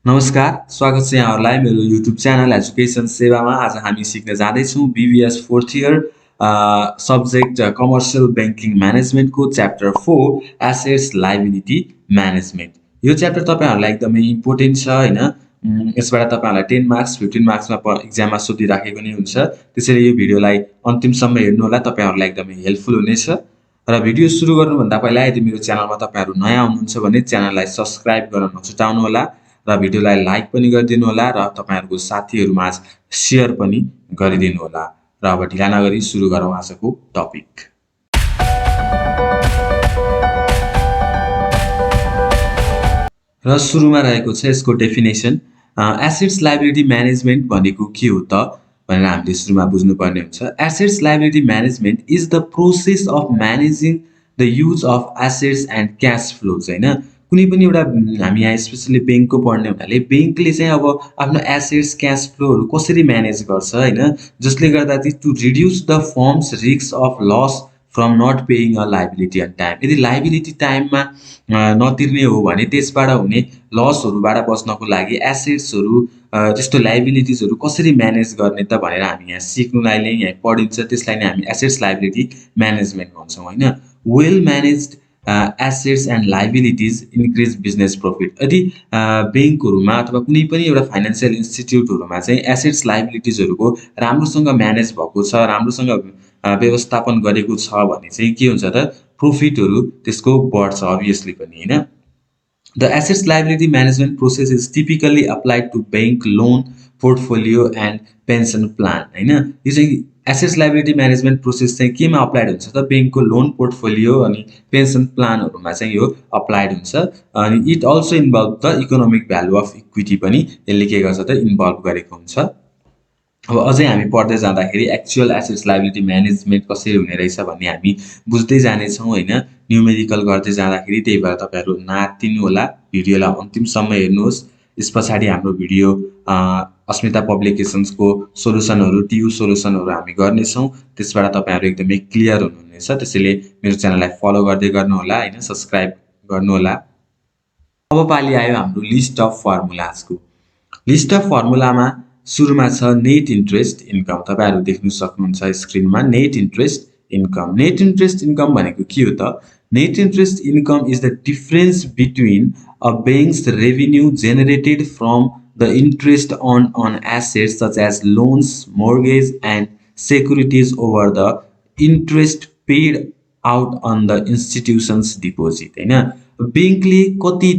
नमस्कार, स्वागत छ यहाँहरूलाई मेरो युट्युब च्यानल एजुकेसन सेवामा। आज हामी सिक्न जाँदैछौँ BBS 4th year subject commercial banking म्यानेजमेन्टको च्याप्टर 4 एसेट्स लायबिलिटी म्यानेजमेन्ट। यो च्याप्टर तपाईँहरूलाई एकदमै इम्पोर्टेन्ट छ हैन। यसबाट तपाईँहरूलाई 10 मार्क्स 15 मार्क्समा एक्जाममा सोधिराखेको नै हुन्छ। त्यसैले यो भिडियोलाई अन्तिमसम्म हेर्नु होला, तपाईँहरूलाई एकदमै हेल्पफुल हुनेछ। र भिडियो सुरु गर्नुभन्दा पहिला यदि मेरो च्यानलमा तपाईँहरू नयाँ हुनुहुन्छ भने च्यानललाई सब्स्क्राइब गर्न नछुटाउनु होला र भिडियोलाई लाइक पनि गरिदिनु होला र तपाईहरुको साथीहरुमाझ शेयर पनि गरिदिनु होला। र अब ढिला नगरी सुरु गरौँ आजको टपिक। र सुरुमा रहेको छ यसको डेफिनेसन। एसेट्स लायबिलिटी म्यानेजमेन्ट भनेको के हो त भनेर हामीले सुरुमा बुझ्नुपर्ने हुन्छ। Assets liability management is the process of managing the use of assets and cash flows हैन। कुनै पनि एउटा हामी यहाँ स्पेशली ब्याङ्कको पढ्ने हुनाले ब्याङ्कले चाहिँ अब आफ्नो एसेट्स क्याश फ्लोहरू कसरी म्यानेज गर्छ हैन, जसले गर्दा चाहिँ to reduce the firm's risk of loss from not paying a liability on time. यदि लायबिलिटी टाइममा नतिर्ने हो भने त्यसबाट हुने लसहरूबाट बच्नको लागि एसेट्सहरू त्यस्तो लायबिलिटिजहरू कसरी म्यानेज गर्ने त भनेर हामी यहाँ सिक्नुलाई नै यहाँ पढिन्छ। त्यसलाई नै हामी एसेट्स लायबिलिटी म्यानेजमेन्ट भन्छौँ हैन। Well managed assets and liabilities increase business profit. यदि ब्याङ्कहरूमा अथवा कुनै पनि एउटा फाइनेन्सियल इन्स्टिट्युटहरूमा चाहिँ एसेट्स लायबिलिटिजहरूको राम्रोसँग म्यानेज भएको छ, राम्रोसँग व्यवस्थापन गरेको छ भने चाहिँ के हुन्छ त प्रफिटहरू त्यसको बढ्छ अभियसली पनि हैन। The assets liability management process is typically applied to bank loan portfolio and pension plan हैन। यो चाहिँ एसेट्स लायबिलिटी म्यानेजमेन्ट प्रोसेस चाहिँ केमा अप्लाइड हुन्छ त ब्याङ्कको लोन पोर्टफोलियो अनि पेन्सन प्लानहरूमा चाहिँ यो अप्लाइड हुन्छ। अनि it also involve the economic value of equity पनि यसले के गर्छ त इन्भल्भ गरेको हुन्छ। अब अझै हामी पढ्दै जाँदाखेरि एक्चुअल एसेट्स लायबिलिटी म्यानेजमेन्ट कसरी हुने रहेछ भन्ने हामी बुझ्दै जानेछौँ हैन। न्युमेरिकल गर्दै जाँदाखेरि त्यही भएर तपाईहरु नातिनु होला, भिडियोलाई अन्तिमसम्म हेर्नुहोस्। यसपछाडि हाम्रो भिडियो अस्मिता पब्लिकेसन्सको सोलुसनहरू टियु सोलुसनहरू हामी गर्नेछौँ। त्यसबाट तपाईहरु एकदमै क्लियर हुनुहुनेछ। त्यसैले मेरो च्यानललाई फलो गर्दै गर्नु होला हैन, सब्स्क्राइब गर्नु होला। अब पाली आयो हाम्रो लिस्ट अफ फर्मुलाजको। लिस्ट अफ फर्मुलामा सुरुमा छ नेट इन्ट्रेस्ट इन्कम। तपाईहरु देख्न सक्नुहुन्छ स्क्रिनमा net interest income. Net interest income भनेको के हो त? Net interest income is the difference between a bank's revenue generated from the interest on assets such as loans, mortgage and securities over the interest paid out on the institution's deposit हैन। बैंकले कति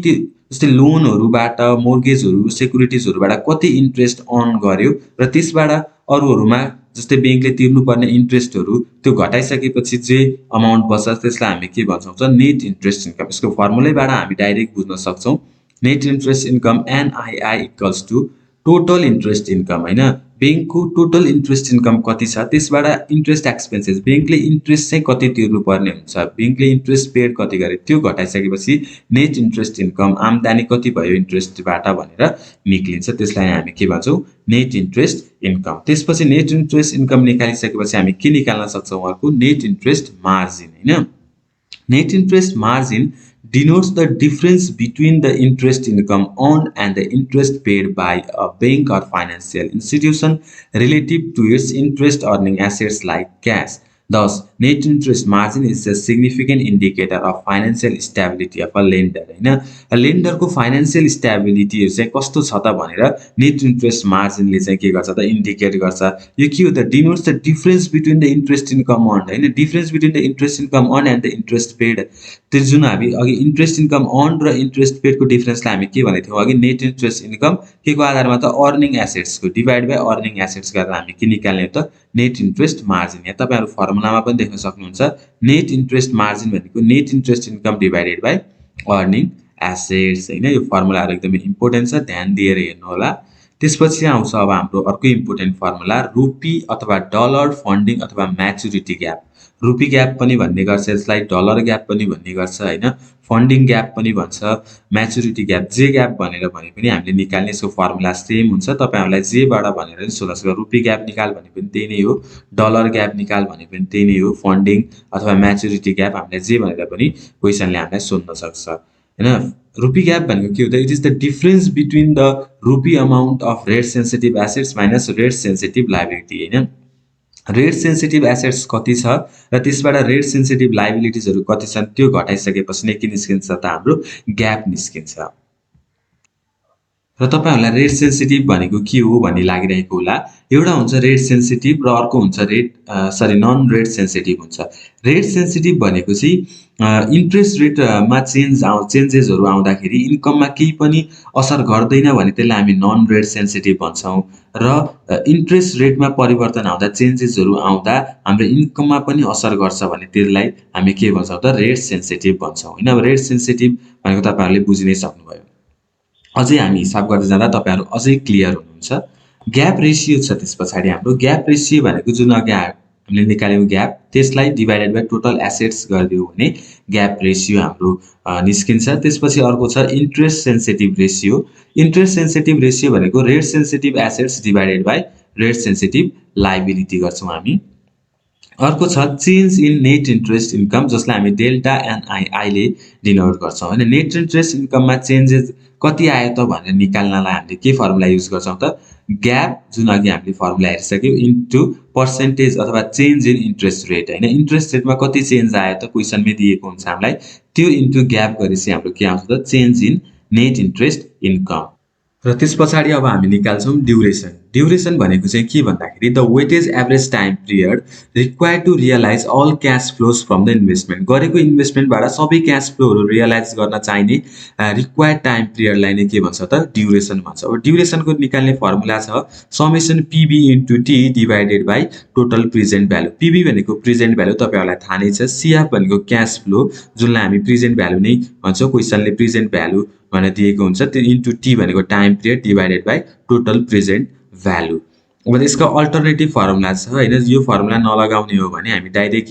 जस्तै लोनहरुबाट, मोर्गेजहरु, सेक्युरिटीजहरुबाट कति interest earn गर्यो र त्यसबाट अरूहरुमा जस्तै बैंकले तिर्नुपर्ने इन्ट्रेस्टहरु त्यो घटाइसकेपछि जे अमाउन्ट बच्छ त्यसलाई हामी के भन्छौँ त नेट इन्ट्रेस्ट इन्कम। यसको फर्मुलाबाट हामी डाइरेक्ट बुझ्न सक्छौँ। Net interest income NII equals to total interest income हैन। बैंकको टोटल इन्ट्रेस्ट इन्कम कति छ त्यसबाट इन्ट्रेस्ट एक्सपेन्सेस बैंकले इन्ट्रेस्ट चाहिँ कति तिर्नु पर्ने हुन्छ, बैंकले इन्ट्रेस्ट पेड कति गरे त्यो घटाइसकेपछि नेट इन्ट्रेस्ट इन्कम आम्दानी कति भयो इन्ट्रेस्टबाट भनेर निक्लिन्छ। त्यसलाई हामी के भन्छौँ नेट इन्ट्रेस्ट इन्कम। त्यसपछि नेट इन्ट्रेस्ट इन्कम निकालिसकेपछि हामी के निकाल्न सक्छौँ अर्को नेट इन्ट्रेस्ट मार्जिन हैन। Net interest margin denotes the difference between the interest income earned and the interest paid by a bank or financial institution relative to its interest earning assets like cash. Thus, net interest margin is a significant indicator of financial stability of a lender हैन। Lender को financial stability चाहिँ कस्तो छ त भनेर net interest मार्जिनले चाहिँ के गर्छ त इन्डिकेट गर्छ। यो के हो त denotes the difference between the interest income earn हैन। Difference between the interest income earn and the interest paid. त्यो जुन हामी अघि इन्ट्रेस्ट इन्कम अर्न र इन्ट्रेस्ट पेडको डिफरेन्सलाई हामी के भनेको थियौँ अघि नेट इन्ट्रेस्ट इन्कम के को आधारमा त अर्निङ एसेट्सको डिभाइड बाइ अर्निङ एसेट्स गरेर हामी के निकाल्ने त नेट इन्ट्रेस्ट मार्जिन। यहाँ तपाईहरु फर्मुलामा पनि देख्न सक्नुहुन्छ नेट इन्ट्रेस्ट मार्जिन भनेको net interest income divided by earning assets हैन। यो फर्मुलाहरु एकदमै इम्पोर्टेन्ट छ, ध्यान दिएर हेर्नु होला। त्यसपछि आउँछ अब हाम्रो अर्को इम्पोर्टेन्ट फर्मुला रुपी अथवा डलर फन्डिङ अथवा म्याच्युरिटी ग्याप। रुपी ग्याप पनि भन्ने गर्छ यसलाई, डलर ग्याप पनि भन्ने गर्छ हैन, फन्डिङ ग्याप पनि भन्छ, म्याच्युरिटी ग्याप जे ग्याप भनेर भने पनि हामीले निकाल्ने यसको फर्मुला सेम हुन्छ। तपाईहरुलाई जेबाट भनेर नि सोध्न सक्छ। रुपी ग्याप निकाल भने पनि त्यही नै हो, डलर ग्याप निकाल भने पनि त्यही नै हो, फन्डिङ अथवा म्याच्युरिटी ग्याप हामीले जे भनेर पनि क्वेशनले हामीलाई सोध्न सक्छ। हैन रुपी ग्याप भनेको के हो त it is the difference between the rupee amount of rate sensitive assets minus rate sensitive liability हैन रेट सेन्सिटिभ एसेट्स कति छ र त्यसबाट रेट सेन्सिटिभ लायबिलिटिजहरू कति छन् त्यो घटाइसकेपछि नै के निस्किन्छ त हाम्रो ग्याप निस्किन्छ र तपाईहरुलाई रेट सेन्सिटिभ भनेको के हो भन्ने लागिरहेको होला एउटा हुन्छ रेट सेन्सिटिभ र अर्को हुन्छ नन रेट सेन्सिटिभ हुन्छ रेट सेन्सिटिभ भनेको चाहिँ इन्ट्रेस्ट रेट मा चेन्जेसहरु आउँदाखेरि इन्कममा केही पनि असर गर्दैन भने त्यसलाई हामी नन रेट सेन्सिटिभ भन्छौं र इन्ट्रेस्ट रेटमा परिवर्तन आउँदा चेन्जेसहरु आउँदा हाम्रो इन्कममा पनि असर गर्छ भने त्यसलाई हामी के भन्छौं त रेट सेन्सिटिभ भन्छौं हैन रेट सेन्सिटिभ भनेको तपाईहरुले बुझिनै सक्नुभयो अझै हामी हिसाब गर्दै जाँदा तपाईहरु अझै क्लियर हुनुहुन्छ ग्याप रेशियो छ त्यसपछि हाम्रो ग्याप रेशियो भनेको जुन अघि हामीले निकाल्यौं ग्याप त्यसलाई डिवाइडेड बाइ टोटल एसेट्स गरिदियौ भने ग्याप रेशियो हाम्रो निस्किन्छ त्यसपछि अर्को छ interest sensitive ratio interest sensitive ratio भनेको rate sensitive assets divided by rate sensitive liability गर्छौं हामी अर्को छ change in net interest income जसलाई हामी डेल्टा एनआईआई ले डिनोट गर्छौं हैन नेट इन्ट्रेस्ट इन्कममा चेन्जेस कति आयो त भनेर निकाल्नलाई हामीले के फर्मुला युज गर्छौं त ग्याप जुन अघि हामीले फर्मुला हेरिसक्यौ इन्टु पर्सेन्टेज अथवा चेन्ज इन इन्ट्रेस्ट रेट हैन इन्ट्रेस्ट रेटमा कति चेन्ज आयो त क्वेशनमै दिएको हुन्छ हामीलाई त्यो इन्टु ग्याप गरेपछि हाम्रो के आउँछ त change in net interest income र त्यसपछि अब हामी निकाल्छौं ड्युरेसन ड्युरेसन भनेको चाहिँ के भन्दाखेरि the weightage average time period required to realize all cash flows from the investment गरेको इन्भेस्टमेन्टबाट सबै क्याश फ्लोहरु रियलाइज गर्न चाहिने रिक्वायर्ड टाइम पिरियडलाई नै के भन्छ त ड्युरेसन भन्छ अब ड्युरेसनको निकाल्ने फर्मुला छ summation P B into T divided by total present value P B भनेको प्रेजेन्ट भ्यालु तपाईहरुलाई थाहा नै छ सीएफ भनेको क्याश फ्लो जुनलाई हामी प्रेजेन्ट भ्यालु नै भन्छौं क्वेशनले प्रेजेन्ट भ्यालु भनेर दिएको हुन्छ त्यो इन्टु टी भनेको time period divided by total present value अब यसको अल्टरनेटिभ फर्मुला छ हैन यो फर्मुला नलगाउने हो भने हामी डाइरेक्ट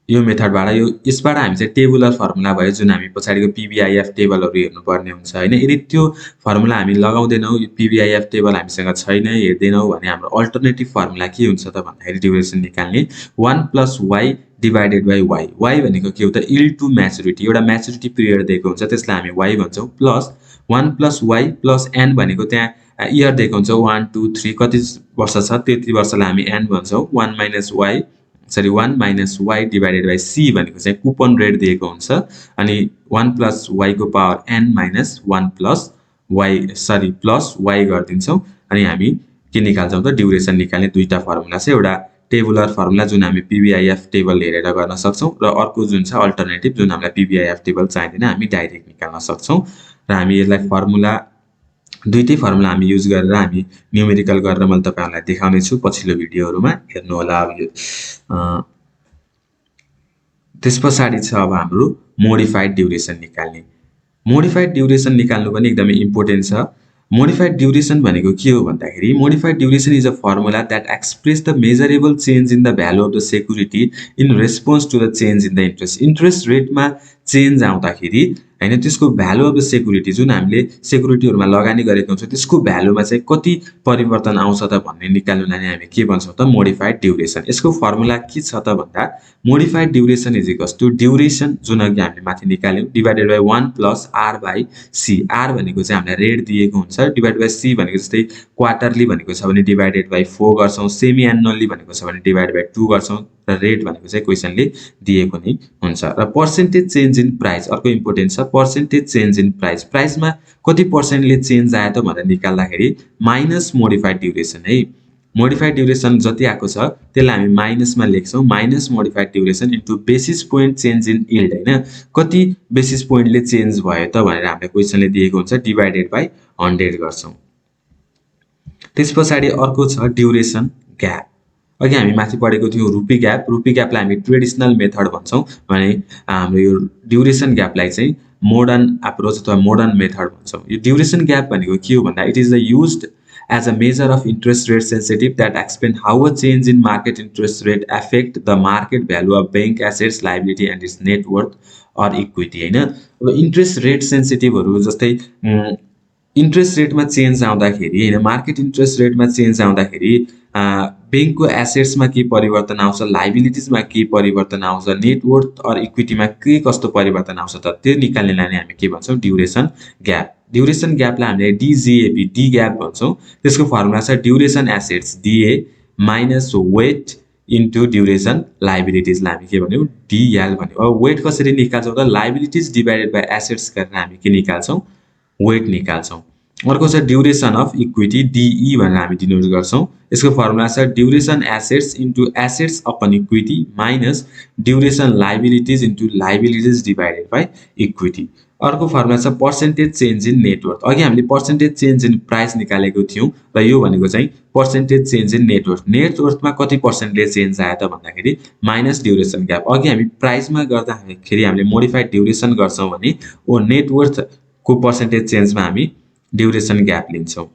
यो मेथडबाट यसबाट हामी चाहिँ टेबुलर फर्मुला भयो जुन हामी पछाडीको पीबीआईएफ टेबलहरु हेर्नु पर्ने हुन्छ हैन यदि त्यो फर्मुला हामी लगाउँदैनौ यो पीबीआईएफ टेबल हामीसँग छैन हेर्दैनौ भने हाम्रो अल्टरनेटिभ फर्मुला के हुन्छ त भन्दाखेरि ड्युरेसन निकाल्ने 1 + y divided by y y भनेको के हो त यील्ड टु म्याच्युरिटी एउटा म्याच्युरिटी पिरियड दिएको हुन्छ त्यसलाई हामी y भन्छौं प्लस 1 + y + n भनेको त्यहाँ इयर दिएको हुन्छ 1 2 3 कति वर्ष छ त्यति वर्षलाई हामी n भन्छौं 1 - y डिवाइडेड बाइ c भनेको चाहिँ कुपन रेट दिएको हुन्छ अनि 1 + y को पावर n - 1 + y गर्दिन्छौं अनि हामी के निकाल्छौं त ड्युरेसन निकाल्ने दुईटा फर्मुला छ एउटा टेबुलर फर्मुला जुन हामी पीबीआईएफ टेबल हेरेर गर्न सक्छौं र अर्को जुन छ अल्टरनेटिभ जुन हामीलाई पीबीआईएफ टेबल चाहिदैन हामी डाइरेक्ट निकाल्न सक्छौं र हामी यसलाई फर्मुला दुईटै फर्मुला हामी युज गरेर हामी न्यूमेरिकल गरेर मैले तपाईहरुलाई देखाउने छु पछिल्लो भिडियोहरुमा हेर्नु होला अब यो त्यसपछि छ अब हाम्रो मोडिफाइड ड्युरेसन निकाल्ने मोडिफाइड ड्युरेसन निकाल्नु पनि एकदमै इम्पोर्टेन्ट छ मोडिफाइड ड्युरेसन भनेको के हो भन्दाखेरि modified duration is a formula that express the measurable change in the value of the security in response to the change in the interest रेटमा चेन्ज आउँदाखेरि हैन त्यसको भ्यालु अफ द सेक्युरिटी जुन हामीले सेक्युरिटीहरुमा लगानी गरेको हुन्छ त्यसको भ्यालुमा चाहिँ कति परिवर्तन आउँछ त भन्ने निकाल्नुलाई नै हामी के भन्छौं त मोडिफाइड ड्युरेसन यसको फर्मुला के छ त भन्दा modified duration is equals to duration जुन अघि हामीले माथि निकाल्यौं divided by 1 + r by c r भनेको चाहिँ हामीलाई रेट दिएको हुन्छ डिवाइडेड बाइ c भनेको जस्तै क्वार्टरली भनेको छ भने डिवाइडेड बाइ 4 गर्छौं सेमी एनुअली भनेको छ भने डिवाइडेड बाइ 2 गर्छौं र रेट भनेको चाहिँ क्वेशनले दिएको नै हुन्छ र पर्सेन्टेज चेन्ज इन प्राइस अर्को इम्पोर्टेन्ट छ पर्सेन्टेज चेन्ज इन प्राइसमा कति पर्सेन्टले चेन्ज आयो त भनेर निकाल्दाखेरि माइनस मोडिफाइड ड्युरेसन है मोडिफाइड ड्युरेसन जति आएको छ त्यसलाई हामी माइनसमा लेख्छौं minus modified duration into basis point change in yield हैन कति बेसिस पोइन्टले चेन्ज भयो त भनेर हामीले क्वेशनले दिएको हुन्छ डिवाइडेड बाइ 100 गर्छौं त्यसपछि अर्को छ ड्युरेसन ग्याप अघि हामी माथि पढेको थियौं रुपी ग्यापलाई हामी ट्रेडिसनल मेथड भन्छौं भने हाम्रो यो ड्युरेसन ग्यापलाई चाहिँ मोडर्न अप्रोच अथवा मोडर्न मेथड भन्छौं यो ड्युरेसन ग्याप भनेको के हो भन्दा it is the used as a measure of interest rate sensitive that explain how a change in market interest rate affect the market value of bank assets liability and its net worth or equity हैन अब interest rate सेन्सिटिभहरु जस्तै interest रेटमा change आउँदाखेरि हैन market interest रेटमा change आउँदाखेरि बैंकको एसेट्समा के परिवर्तन आउँछ, लायबिलिटिजमा के परिवर्तन आउँछ, नेटवर्थ अर इक्विटीमा के कस्तो परिवर्तन आउँछ त त्यो निकाल्नेलाई नै हामी के भन्छौँ, ड्युरेसन ग्याप। ड्युरेसन ग्यापलाई हामीले डिजिएपी डी ग्याप भन्छौँ। त्यसको फर्मुला छ duration assets DA minus weight into duration लायबिलिटिजलाई हामी के भन्यौँ, डिएल भन्यौँ। अब वेट कसरी निकाल्छौँ त, लायबिलिटिज डिभाइडेड बाई एसेट्स गरेर हामी के निकाल्छौँ, वेट निकाल्छौँ। अर्को छ ड्युरेसन अफ इक्विटी डिई भनेर हामी डिनोट गर्छौँ। यसको फर्मुला छ duration assets into assets upon equity minus duration liabilities into liabilities divided by equity. अर्को फर्मुला छ पर्सेन्टेज चेन्ज इन नेटवर्थ। अघि हामीले पर्सेन्टेज चेन्ज इन प्राइस निकालेको थियौँ र यो भनेको चाहिँ पर्सेन्टेज चेन्ज इन नेटवर्थ। नेटवर्थमा कति पर्सेन्टेज चेन्ज आयो त भन्दाखेरि माइनस ड्युरेसन ग्याप। अघि हामी प्राइसमा गर्दाखेरि हामीले मोडिफाइड ड्युरेसन गर्छौँ भने ओ नेटवर्थको पर्सेन्टेज चेन्जमा हामी ड्युरेसन ग्याप लिन्छौँ।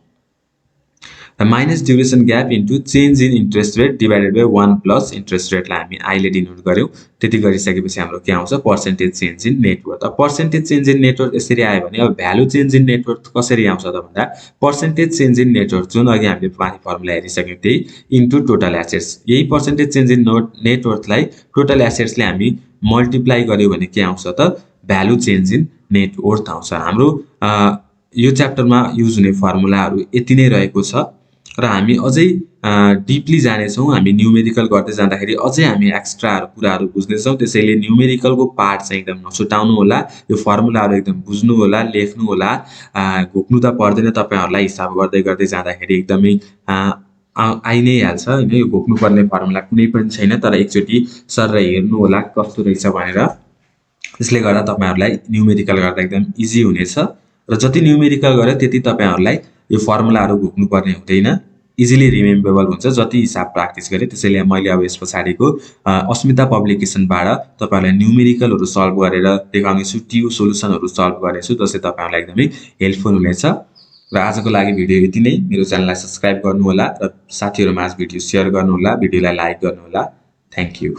Minus duration gap into change in interest rate divided by 1 plus interest रेटलाई हामी आईले डिनोट गऱ्यौँ। त्यति गरिसकेपछि हाम्रो के आउँछ, पर्सेन्टेज चेन्ज इन नेटवर्थ। अब पर्सेन्टेज चेन्ज इन नेटवर्थ यसरी आयो भने अब भ्यालु चेन्ज इन नेटवर्थ कसरी आउँछ त भन्दा पर्सेन्टेज चेन्ज इन नेटवर्थ जुन अघि हामीले माथि फर्मुला हेरिसक्यौँ त्यही इन्टु टोटल एसेट्स। यही पर्सेन्टेज चेन्ज इन नेटवर्थलाई टोटल एसेट्सले हामी मल्टिप्लाई गर्यो भने के आउँछ त, भ्यालु चेन्ज इन नेटवर्थ आउँछ। हाम्रो यो च्याप्टरमा युज हुने फर्मुलाहरू यति नै रहेको छ र हामी अझै डिपली जानेछौँ। हामी न्युमेरिकल गर्दै जाँदाखेरि अझै हामी एक्स्ट्राहरू कुराहरू बुझ्नेछौँ। त्यसैले न्युमेरिकलको पार्ट चाहिँ एकदम नछुटाउनु होला। यो फर्मुलाहरू एकदम बुझ्नु होला, लेख्नु होला। घोक्नु त पर्दैन तपाईँहरूलाई, हिसाब गर्दै गर्दै जाँदाखेरि एकदमै आइ नै हाल्छ होइन। यो घोक्नुपर्ने फर्मुला कुनै पनि छैन, तर एकचोटि सर हेर्नु होला कस्तो रहेछ भनेर। त्यसले गर्दा तपाईँहरूलाई न्युमेरिकल गर्दा एकदम इजी हुनेछ र जति न्युमेरिकल गर्यो त्यति तपाईँहरूलाई यो फर्मुलाहरू घोक्नुपर्ने हुँदैन, इजिली रिमेम्बरेबल हुन्छ जति हिसाब प्र्याक्टिस गरे। त्यसैले मैले अब यस पछाडिको अस्मिता पब्लिकेसनबाट तपाईँहरूलाई न्युमेरिकलहरू सल्भ गरेर देखाउनेछु, ट्यु सोल्युसनहरू सल्भ गर्नेछु, जसले तपाईँहरूलाई एकदमै हेल्पफुल हुनेछ। र आजको लागि भिडियो यति नै। मेरो च्यानललाई सब्सक्राइब गर्नुहोला र साथीहरूमा आज भिडियो सेयर गर्नुहोला, भिडियोलाई लाइक गर्नुहोला। Thank you.